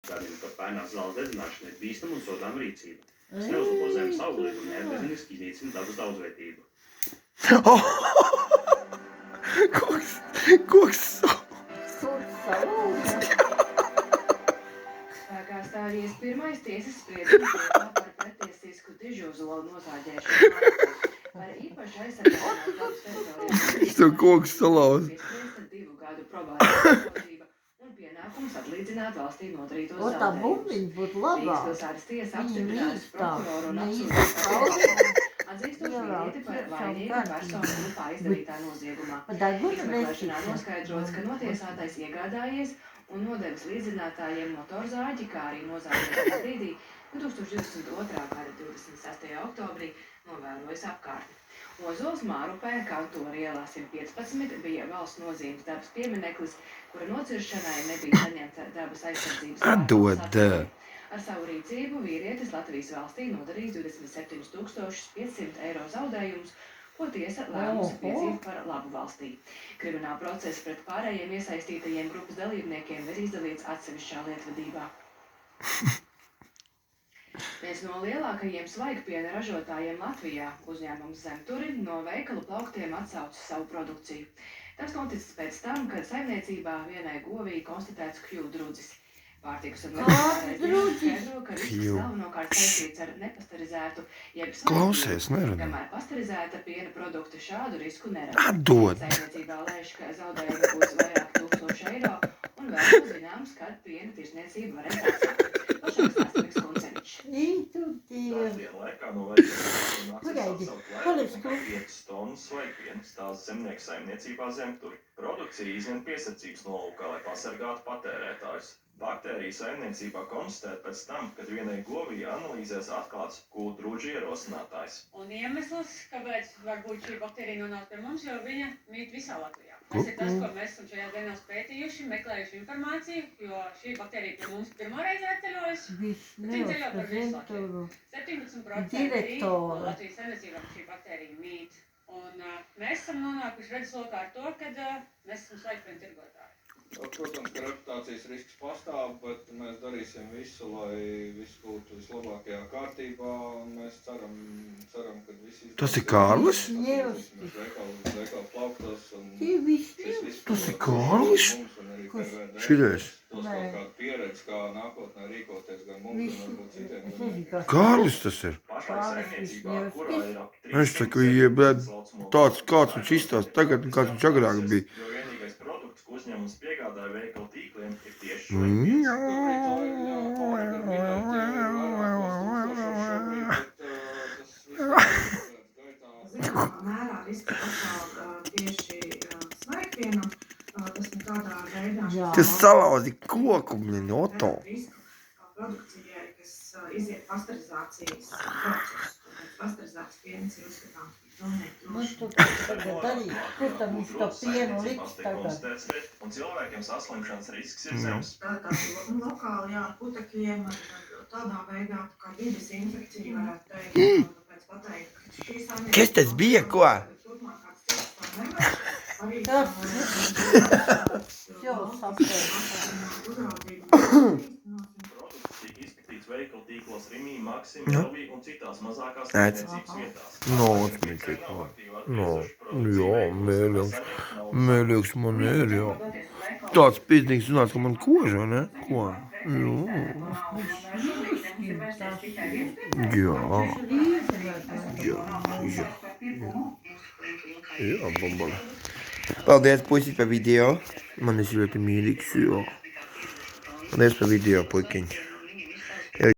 Darbība par pērnās zāles dedzināšanu ir bīstama un sodāma rīcība. Tas neuzlabo zemes auglību un neatgriezeniski iznīcina dabas daudzveidību. Koks Spēkā stājies pirmais tiesas spriedums par pretiesisku dižozolu nozāģēšanu. Par īpaši aizsargāšanās dabas teritorijām. to koks salauz. Piespriesta 2 gadu probācijas un pienākums atlīdzināt valstī nodarītos O, tā bumbiņa būtu labāk. Rīgas pilsētas tiesa apstiprinājusi mīkstā, prokuroru un mīkstā. apsūdzēju atzīstot Jā, vīrieti par tiešām vainīgu kārtīgi. personu grupā izdarītā noziegumā. Deguna Izmeklēšanā nesīca. noskaidrots, ka notiesātais iegādājies un nodevis līdzzinātājiem motorzāģi, kā arī nozāģēšanas brīdī 2022. gada 26. oktobrī novērojas apkārtni. Ozols Mārupē, Kantora ielā 115, bija valsts nozīmes dabas piemineklis, kura nociršanai nebija saņemta dabas aizsardzības Atdod. atbalsta. Ar savu rīcību vīrietis Latvijas valstī nodarījis 27 500 eiro zaudējumus, ko tiesa lēmusi piedzīt par labu valstī. Krimināla procesa pret pārējiem iesaistītajiem grupas dalībniekiem ir izdalīts atsevišķā lietvedībā. Viens no lielākajiem svaigpiena ražotājiem Latvijā, uzņēmums Zemturi, no veikalu plauktiem atsauca savu produkciju. Tas noticis pēc tam, kad saimniecībā vienai govī konstatēts kļūdrudzis. Pārtikas un veterinārais dienas skaidro, ka risks galvenokārt saistīts ar nepasterizētu, jeb Klausies, nerunā. kamēr pasterizēta piena produkti šādu risku nerada. Atdod. Saimniecībā lēš, ka zaudējumi būs vairāk 1000 eiro, un vēl nav zināms, kad piena tirsniecība varēs atsākt. Pašāk stāsta Miks Kuncevičs. Dienu laikā no veikala Pagaidi, nāksies paliec apsaukt 5 tonnas svaigpiena, stāsta zemnieku saimniecībā Zemturi. Produkcija izņem piesardzības nolūkā, lai pasargātu patērētājus. Baktēriju saimniecībā konstatēt pēc tam, kad vienai govī analīzēs atklāts kūdrūdžu ierosinātājs. Un iemesls, kāpēc varbūt šī baktērija nonāk pie mums, jo viņa mīt visā Latvijā. Tas ir tas, ko mēs esam šajās dienās pētījuši, meklējuši informāciju, jo šī baktērija pie mums pirmoreiz ir atceļojusi. Viņa ceļo par visu Latviju. 17% no Latvijas saimniecībām šī baktērija mīt. Un mēs esam nonākuši redzeslokā ar to, ka mēs esam svaigpiena tirgotāji. Protams, ka reputācijas risks pastāv, bet mēs darīsim visu, lai viss būtu vislabākajā kārtībā, un mēs ceram, ka visi... Tas ir Kārlis? Veikala plauktos, un Tas ir Kārlis? Šitais. Tos kaut kādu pieredzi, kā nākotnē rīkoties gan mums, gan varbūt citiem. Kārlis tas ir. Pašlaik saimniecībā, kurā ir ap 300 Es saku, tāds kāds viņš izstāsta tagad un kāds viņš agrāk bija. Jo vienīgais produkts, ko uzņēmums piegādāja veikalu tīkliem, ir tieši švaigpiens. Zināmā mērā riski pastāv tieši svaigpienam. Tas nekādā veidā Tas salauzi koku, blin, Oto. risku produkcijai, kas iziet pasterizācijas procesu. Pasterizēts piens ir uzskatāms par pilnīgi drošu. Kur tam viņš to pienu liks tagad? Un cilvēkiem saslimšanas risks ir zems. Tātad lokāli, jā, putekļiem, tādā veidā, tā kā vides infekcija varētu teikt, tāpēc pateikt, ka šī saimniecība... Kas tas bija, ko? Turpmāk kāds cits to nevar. Arī Jau sapēr. Produkts tika izskatīts veikalu tīklos Rimī, Maksim, Nu. Jelvī un citās mazākās Ēc. tirdzniecības vietās. No, atmiņķi. No, jā, mēļoks man ir, jā. Tāds pīdnīgs zināts, ka man koža, ne? Ko? Jā. Jā, bombala. Paldies, puiši, par video. Man esi ļoti mīlīgs, jā. Paldies par video, puikiņi.